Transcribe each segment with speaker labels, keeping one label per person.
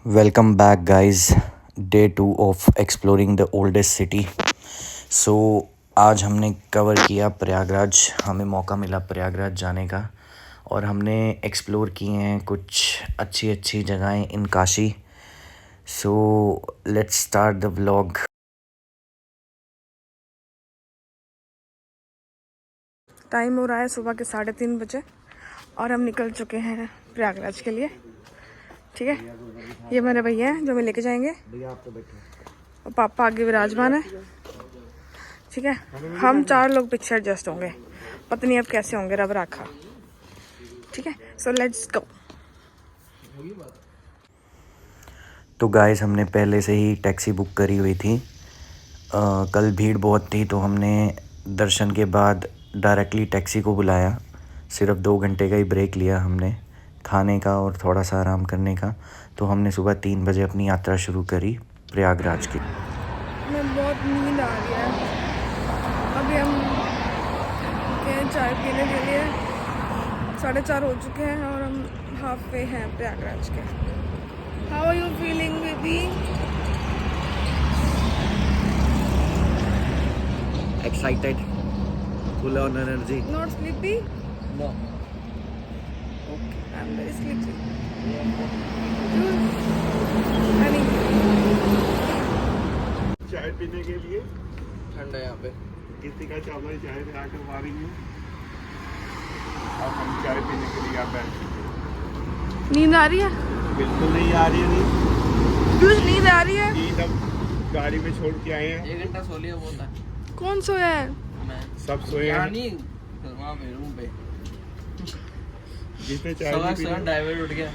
Speaker 1: Welcome back, guys. Day 2 of exploring the oldest city. So आज हमने cover किया प्रयागराज। हमें मौका मिला प्रयागराज जाने का और हमने एक्सप्लोर किए हैं कुछ अच्छी अच्छी जगहें in Kashi. So let's start the vlog.
Speaker 2: Time हो रहा है सुबह के 3:30 बजे और हम निकल चुके हैं प्रयागराज के लिए। ठीक है, ये मेरे भैया हैं जो हमें लेके जाएंगे और पापा आगे विराजमान है। ठीक है, हम 4 लोग पीछे एडजस्ट होंगे, पता नहीं अब कैसे होंगे, रब रखा। ठीक है, सो लेट्स गो।
Speaker 1: तो गाइस हमने पहले से ही टैक्सी बुक करी हुई थी। कल भीड़ बहुत थी तो हमने दर्शन के बाद डायरेक्टली टैक्सी को बुलाया। सिर्फ 2 घंटे का ही ब्रेक लिया हमने खाने का और थोड़ा सा आराम करने का। तो हमने सुबह 3 बजे अपनी यात्रा शुरू करी प्रयागराज की।
Speaker 2: मैं बहुत नींद आ रही है। अभी हम गए चाय पीने के लिए, 4:30 हो चुके हैं और हम हाफ वे हैं प्रयागराज के। How are you feeling baby?
Speaker 1: Excited, full on energy.
Speaker 2: Not sleepy?
Speaker 1: No.
Speaker 2: Okay, I'm very sleepy. Honey.
Speaker 3: चाय पीने के लिए
Speaker 4: ठंडा यहाँ पे
Speaker 3: किसी का चावल चाय पे आकर मारी है। अब हम चाय पीने के लिए यहाँ बैठ।
Speaker 2: नींद आ रही है?
Speaker 3: बिल्कुल नहीं आ रही है। नहीं
Speaker 2: क्यों नींद आ रही है?
Speaker 3: नींद हम गाड़ी में छोड़ के आए हैं।
Speaker 4: 1 घंटा सो लिया बोलता है।
Speaker 2: कौन सोया है?
Speaker 4: मैं
Speaker 3: सब सोए
Speaker 4: यहाँ
Speaker 3: हैं।
Speaker 4: नहीं, वहाँ पे रूम पे
Speaker 3: जिसने चाय
Speaker 4: सवा
Speaker 3: नहीं पी
Speaker 4: सवा ड्राइवर उठ गया।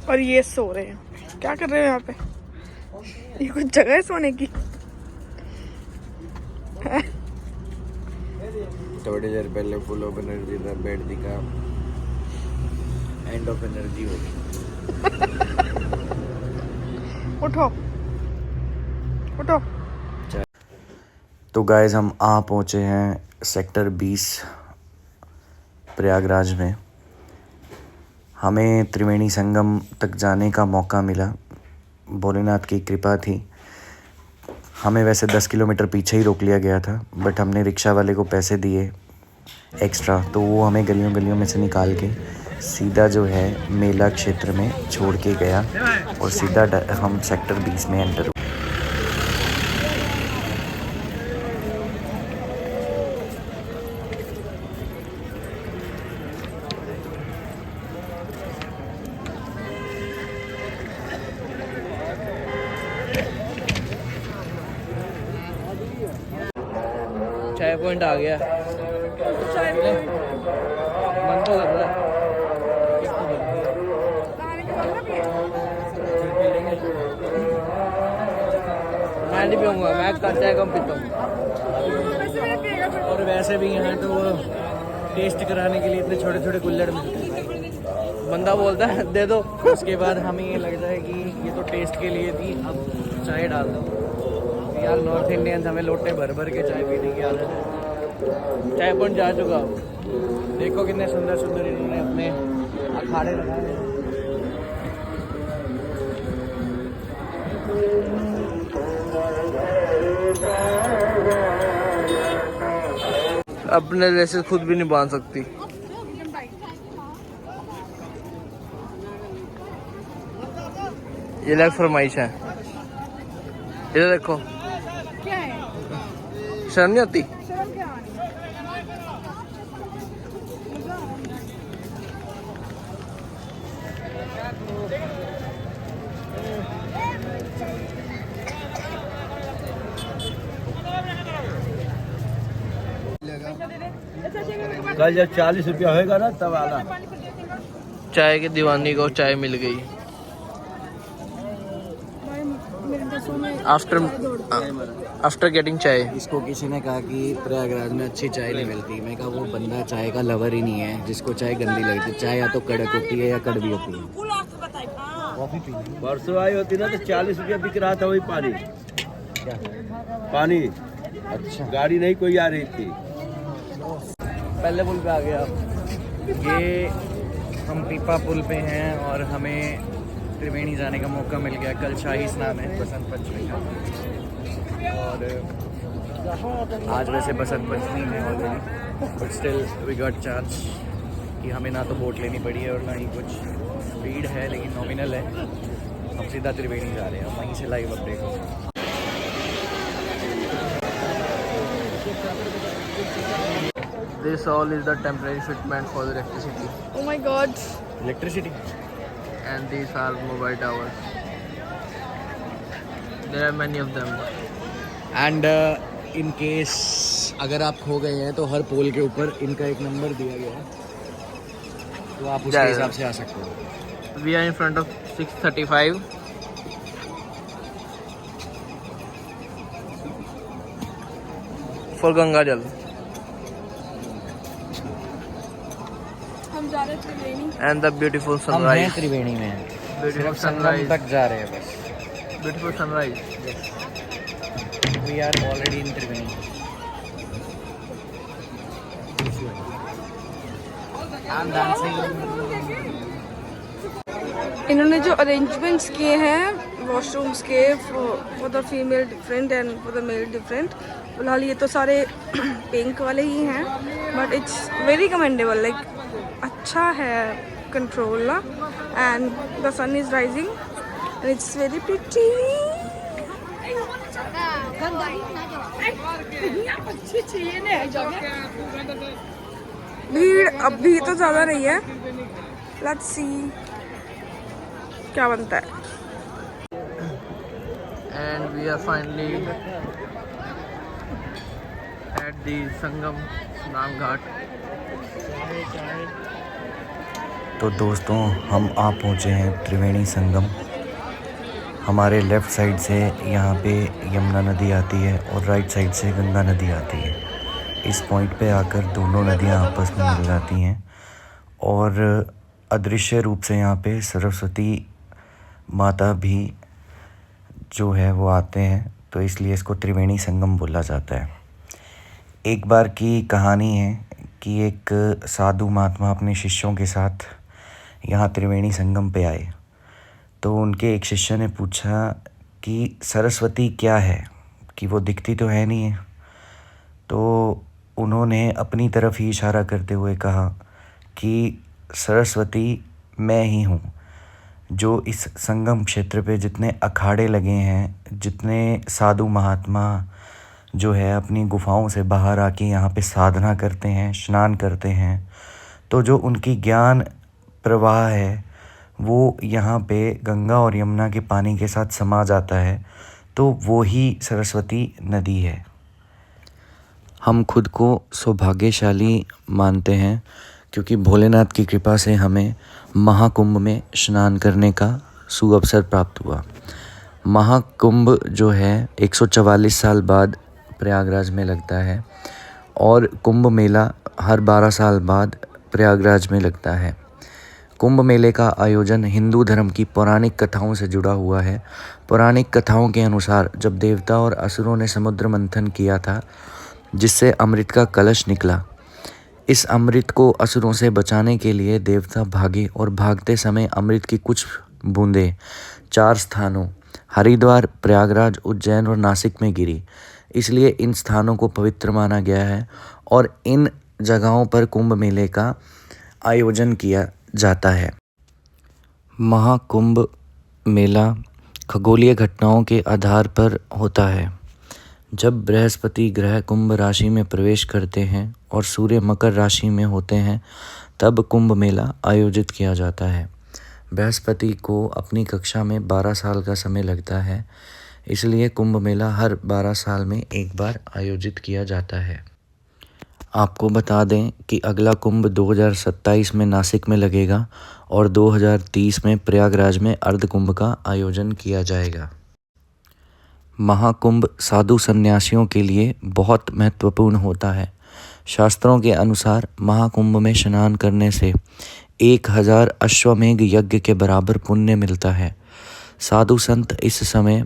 Speaker 2: और ये सो रहे हैं। क्या कर रहे हो यहाँ पे? ये कुछ जगह है सोने की?
Speaker 1: थोड़ी देर पहले फुल ऑफ एनर्जी था, बेड दिखा, एंड ऑफ एनर्जी हो गई।
Speaker 2: उठो उठो।
Speaker 1: तो गाइस हम पहुँचे हैं सेक्टर 20 प्रयागराज में। हमें त्रिवेणी संगम तक जाने का मौका मिला, भोलेनाथ की कृपा थी। हमें वैसे 10 किलोमीटर पीछे ही रोक लिया गया था, बट हमने रिक्शा वाले को पैसे दिए एक्स्ट्रा, तो वो हमें गलियों गलियों में से निकाल के सीधा जो है मेला क्षेत्र में छोड़ के गया और सीधा हम सेक्टर 20 में एंटर।
Speaker 4: चाय पॉइंट आ गया। मन तो कर रहा है। मैं नहीं पीऊँगा, मैं चाय कम पीता हूँ। और वैसे भी यहाँ तो वो टेस्ट कराने के लिए इतने छोटे छोटे कुल्हड़ मिलते हैं। बंदा बोलता है दे दो, उसके बाद हमें ये लगता है कि ये तो टेस्ट के लिए थी, अब चाय डाल दो। यार नॉर्थ इंडियंस हमें लोटे भर भर के चाय पीने की आदत है। चाय पॉइंट जा चुका हूँ, देखो कितने सुंदर सुंदर इन्होंने अपने अखाड़े लगाए हैं। अपने जैसे खुद भी नहीं बांध सकती। ये लग फरमाइश है, इधर देखो।
Speaker 2: क्या है?
Speaker 4: शर्म नहीं आती?
Speaker 2: शर्म क्या आनी?
Speaker 5: कल जब 40 रुपया होएगा ना तब आना।
Speaker 4: चाय की दीवानी को चाय मिल गई। आफ्टर गेटिंग चाय।
Speaker 1: इसको किसी ने कहा कि प्रयागराज में अच्छी चाय नहीं मिलती। मैं कहा वो बंदा चाय का लवर ही नहीं है, जिसको चाय गंदी लगती है। चाय या तो कड़क होती है या कड़वी होती है। कॉफी पीनी।
Speaker 5: परसों आई होती ना तो 40 रुपया बिक रहा था वही पानी।
Speaker 1: क्या?
Speaker 5: पानी
Speaker 4: अच्छा,
Speaker 5: गाड़ी नहीं कोई आ रही थी।
Speaker 4: पहले पुल पे आ गया। ये हम पीपा पुल पे हैं और हमें त्रिवेणी जाने का मौका मिल गया। कल शाही स्नान है बसंत पंचमी का, और आज वैसे बसंत पंचमी है already, but still we got chance कि हमें ना तो बोट लेनी पड़ी है और ना ही कुछ भीड़ है, लेकिन नॉमिनल है। हम सीधा त्रिवेणी जा रहे हैं, वहीं से लाइव अपडेट होगा। This all is the temporary fitment for the electricity,
Speaker 2: Oh my god.
Speaker 4: Electricity. and these are mobile towers. There are many of them.
Speaker 1: And in case अगर आप खो गए हैं तो हर पोल के ऊपर इनका एक नंबर दिया गया है, तो आप उसके हिसाब से आ सकते हो।
Speaker 4: We are in front of 635. For Ganga Jal.
Speaker 2: हम जा रहे थे त्रिवेणी।
Speaker 4: And the beautiful
Speaker 1: हम हैं
Speaker 4: sunrise.
Speaker 1: त्रिवेणी में,
Speaker 4: Beautiful
Speaker 1: सिर्फ संगम
Speaker 4: sunrise.
Speaker 1: तक जा रहे हैं बस।
Speaker 4: Beautiful sunrise.
Speaker 1: We are already in Triveni.
Speaker 2: इन्होंने जो अरेंजमेंट्स किए हैं वॉशरूम्स के for the female different and for the male different, फिलहाल ये तो सारे पिंक वाले ही हैं, but it's very commendable, like अच्छा है कंट्रोल ना, and the sun is rising and it's very pretty. भीड़ अभी तो ज़्यादा नहीं है, लेट्स सी क्या बनता है।
Speaker 4: And we are finally at the Sangam Snan Ghat.
Speaker 1: तो दोस्तों हम आ पहुँचे हैं त्रिवेणी संगम। हमारे लेफ़्ट साइड से यहाँ पे यमुना नदी आती है और राइट साइड से गंगा नदी आती है। इस पॉइंट पे आकर दोनों नदियाँ आपस में मिल जाती हैं और अदृश्य रूप से यहाँ पे सरस्वती माता भी जो है वो आते हैं, तो इसलिए इसको त्रिवेणी संगम बोला जाता है। एक बार की कहानी है कि एक साधु महात्मा अपने शिष्यों के साथ यहाँ त्रिवेणी संगम पे आए, तो उनके एक शिष्य ने पूछा कि सरस्वती क्या है, कि वो दिखती तो है नहीं है। तो उन्होंने अपनी तरफ ही इशारा करते हुए कहा कि सरस्वती मैं ही हूँ। जो इस संगम क्षेत्र पे जितने अखाड़े लगे हैं, जितने साधु महात्मा जो है अपनी गुफाओं से बाहर आके यहाँ पे साधना करते हैं, स्नान करते हैं, तो जो उनकी ज्ञान प्रवाह है वो यहाँ पे गंगा और यमुना के पानी के साथ समा जाता है, तो वो ही सरस्वती नदी है। हम खुद को सौभाग्यशाली मानते हैं क्योंकि भोलेनाथ की कृपा से हमें महाकुंभ में स्नान करने का सुअवसर प्राप्त हुआ। महाकुंभ जो है 144 साल बाद प्रयागराज में लगता है और कुंभ मेला हर 12 साल बाद प्रयागराज में लगता है। कुंभ मेले का आयोजन हिंदू धर्म की पौराणिक कथाओं से जुड़ा हुआ है। पौराणिक कथाओं के अनुसार जब देवता और असुरों ने समुद्र मंथन किया था, जिससे अमृत का कलश निकला, इस अमृत को असुरों से बचाने के लिए देवता भागे और भागते समय अमृत की कुछ बूंदें 4 स्थानों हरिद्वार, प्रयागराज, उज्जैन और नासिक में गिरी। इसलिए इन स्थानों को पवित्र माना गया है और इन जगहों पर कुंभ मेले का आयोजन किया जाता है। महाकुंभ मेला खगोलीय घटनाओं के आधार पर होता है। जब बृहस्पति ग्रह कुंभ राशि में प्रवेश करते हैं और सूर्य मकर राशि में होते हैं, तब कुंभ मेला आयोजित किया जाता है। बृहस्पति को अपनी कक्षा में 12 साल का समय लगता है, इसलिए कुंभ मेला हर 12 साल में एक बार आयोजित किया जाता है। आपको बता दें कि अगला कुंभ 2027 में नासिक में लगेगा और 2030 में प्रयागराज में अर्ध कुंभ का आयोजन किया जाएगा। महाकुंभ साधु सन्यासियों के लिए बहुत महत्वपूर्ण होता है। शास्त्रों के अनुसार महाकुंभ में स्नान करने से 1000 अश्वमेघ यज्ञ के बराबर पुण्य मिलता है। साधु संत इस समय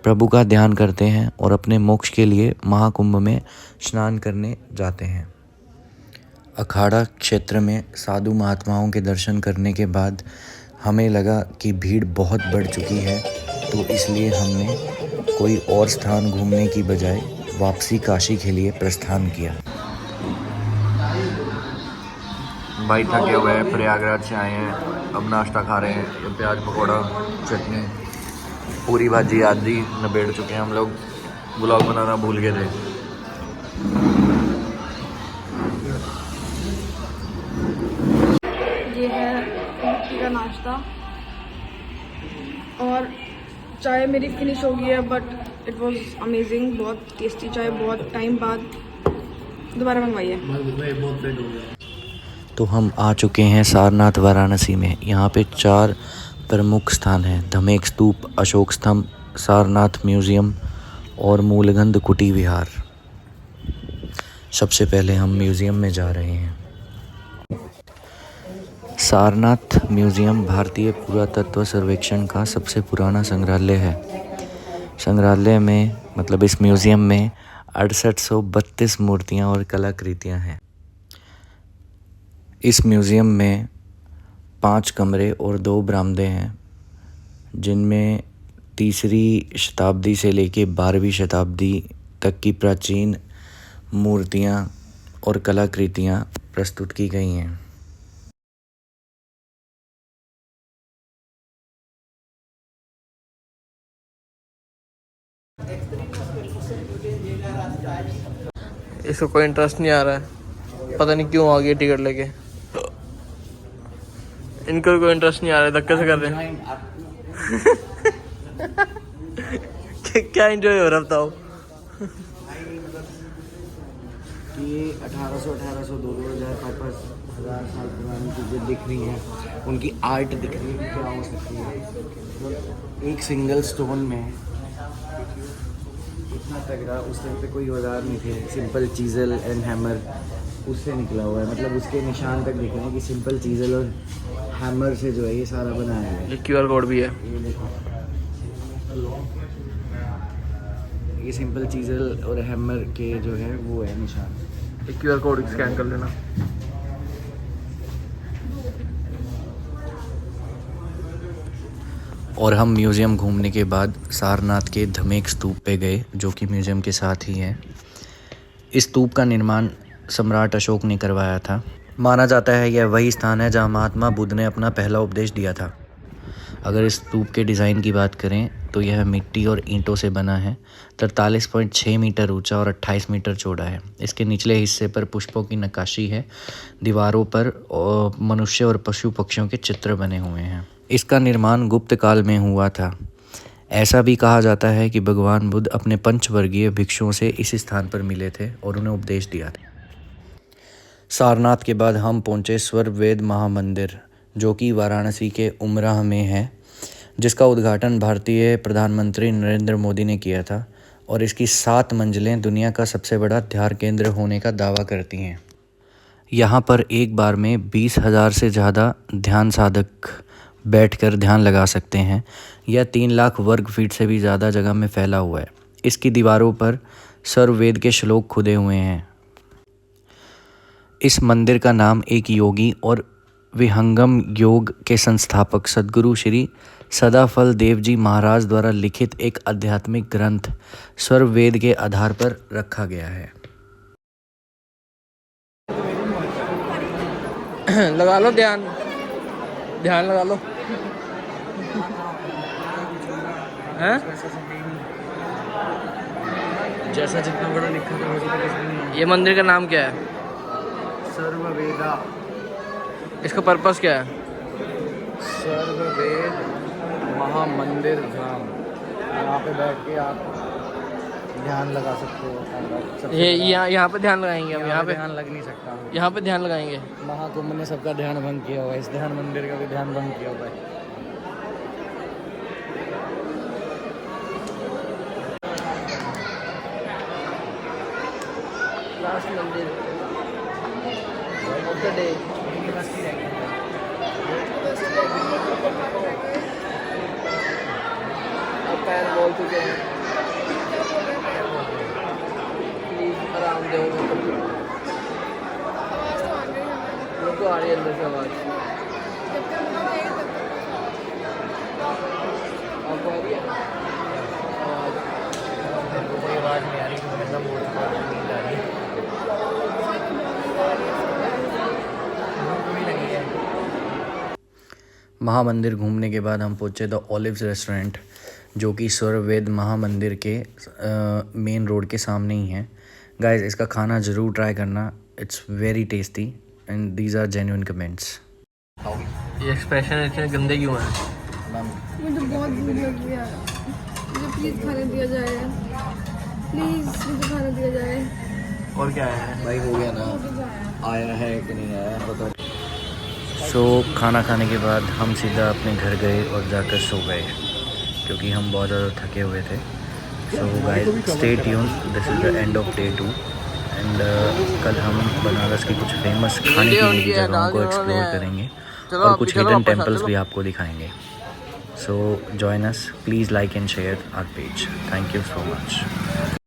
Speaker 1: प्रभु का ध्यान करते हैं और अपने मोक्ष के लिए महाकुंभ में स्नान करने जाते हैं। अखाड़ा क्षेत्र में साधु महात्माओं के दर्शन करने के बाद हमें लगा कि भीड़ बहुत बढ़ चुकी है, तो इसलिए हमने कोई और स्थान घूमने की बजाय वापसी काशी के लिए प्रस्थान किया। भाई थके हुए हैं, प्रयागराज से आए हैं, अब नाश्ता खा रहे हैं। ये प्याज पकौड़ा, चटनी, पूरी भाजी आदि निबेड़ चुके हैं हम लोग। ब्लॉग बनाना भूल गए थे।
Speaker 2: ये है मक्की का नाश्ता और चाय मेरी फिनिश हो गई है, बट इट वाज अमेजिंग। बहुत टेस्टी चाय, बहुत टाइम बाद दोबारा मंगवाई है।
Speaker 1: तो हम आ चुके हैं सारनाथ वाराणसी में। यहाँ पे 4 प्रमुख स्थान हैं: धमेक स्तूप, अशोक स्तंभ, सारनाथ म्यूज़ियम और मूलगंध कुटी विहार। सबसे पहले हम म्यूज़ियम में जा रहे हैं। सारनाथ म्यूज़ियम भारतीय पुरातत्व सर्वेक्षण का सबसे पुराना संग्रहालय है। संग्रहालय में मतलब इस म्यूज़ियम में 6832 मूर्तियाँ और कलाकृतियाँ हैं। इस म्यूज़ियम में 5 कमरे और 2 बरामदे हैं, जिनमें 3री शताब्दी से लेके 12वीं शताब्दी तक की प्राचीन मूर्तियाँ और कलाकृतियाँ प्रस्तुत की गई हैं।
Speaker 4: इसको कोई इंटरेस्ट नहीं आ रहा है, पता नहीं क्यों आ गई टिकट लेके। इनको कोई इंटरेस्ट नहीं आ रहा है, धक्के से कर रहे हैं। क्या एंजॉय हो रहा है बताओ?
Speaker 1: ये 1800, 2000 साल पुरानी चीज़ें दिख रही हैं, उनकी आर्ट दिख रही है, क्या हो सकती है। एक सिंगल स्टोन में इतना तगड़ा, उस टाइम पे कोई औजार नहीं थे, सिंपल चीज़ल एंड हैमर उससे निकला हुआ है। मतलब उसके निशान तक दिख रहे हैं कि सिंपल चीज़ल और हैमर से जो है ये सारा बनाया है।
Speaker 4: QR कोड भी है।
Speaker 1: ये देखो, ये सिंपल चीज़ल और हैमर के जो है वो है निशान।
Speaker 4: QR कोड स्कैन कर लेना।
Speaker 1: और हम म्यूज़ियम घूमने के बाद सारनाथ के धमेक स्तूप पे गए, जो कि म्यूज़ियम के साथ ही है। इस स्तूप का निर्माण सम्राट अशोक ने करवाया था। माना जाता है यह वही स्थान है जहां महात्मा बुद्ध ने अपना पहला उपदेश दिया था। अगर इस स्तूप के डिज़ाइन की बात करें तो यह मिट्टी और ईंटों से बना है। 43.6 मीटर ऊंचा और 28 मीटर चौड़ा है। इसके निचले हिस्से पर पुष्पों की नक्काशी है। दीवारों पर मनुष्य और पशु पक्षियों के चित्र बने हुए हैं। इसका निर्माण गुप्त काल में हुआ था। ऐसा भी कहा जाता है कि भगवान बुद्ध अपने पंचवर्गीय भिक्षुओं से इस स्थान पर मिले थे और उन्हें उपदेश दिया था। सारनाथ के बाद हम पहुंचे स्वर्ववेद महामंदिर, जो कि वाराणसी के उमराह में है, जिसका उद्घाटन भारतीय प्रधानमंत्री नरेंद्र मोदी ने किया था और इसकी 7 मंजिलें दुनिया का सबसे बड़ा ध्यान केंद्र होने का दावा करती हैं। यहाँ पर एक बार में 20,000 से ज़्यादा ध्यान साधक बैठकर ध्यान लगा सकते हैं। यह 3 लाख वर्ग फीट से भी ज़्यादा जगह में फैला हुआ है। इसकी दीवारों पर सर्ववेद के श्लोक खुदे हुए हैं। इस मंदिर का नाम एक योगी और विहंगम योग के संस्थापक सद्गुरु श्री सदाफल देव जी महाराज द्वारा लिखित एक आध्यात्मिक ग्रंथ सर्ववेद के आधार पर रखा गया है।
Speaker 4: लगा लो ध्यान लगा लो। हैं?
Speaker 1: जैसा जितना बड़ा लिखा था वैसा कुछ भी नहीं।
Speaker 4: ये मंदिर का नाम क्या है?
Speaker 1: सर्ववेदा।
Speaker 4: इसका पर्पस क्या है?
Speaker 1: सर्ववेद महामंदिर धाम। यहाँ पे बैठ के आप ध्यान लगा सकते हो।
Speaker 4: ये यहाँ पे ध्यान लगाएंगे हम। यहाँ पे
Speaker 1: ध्यान लग नहीं सकता।
Speaker 4: यहाँ पे ध्यान लगाएंगे।
Speaker 1: महाकुंभ ने सबका ध्यान भंग किया हुआ है, इस ध्यान मंदिर का भी ध्यान भंग किया हुआ है।
Speaker 4: लास्ट मंदिर ऑफ द डे। फैन बोल चुके हैं प्लीज आराम दो मेरे को आ रही है अंदर से आवाज़ आपको आ रही है आवाज़ कोई आवाज़ नहीं आ रही क्योंकि मैं बोल चुका हूँ नींद आ रही है भी लगी है।
Speaker 1: महामंदिर घूमने के बाद हम पहुँचे द ऑलिव्स रेस्टोरेंट जो कि स्वर्ववेद महामंदिर के मेन रोड के सामने ही है। गाइस इसका खाना ज़रूर ट्राई करना, it's very tasty and these are genuine comments.
Speaker 4: ये एक्सप्रेशन इतने गंदे क्यों हैं?
Speaker 2: मुझे बहुत भूख लगी है, मुझे प्लीज़ खाने दिया जाए, प्लीज़ मुझे खाने दिया जाए।
Speaker 4: और क्या है
Speaker 1: भाई हो गया ना, आया है कि नहीं आया पता। सो खाना खाने के बाद हम सीधा अपने घर गए और जाकर सो गए क्योंकि हम बहुत ज़्यादा थके हुए थे। So guys stay tune, this is the end of day 2 and कल हम बनारस की कुछ फेमस खाने पीने की जगहों को एक्सप्लोर करेंगे और कुछ हिडन टेम्पल्स भी आपको दिखाएंगे। So join us, please like and share our page. Thank you so much.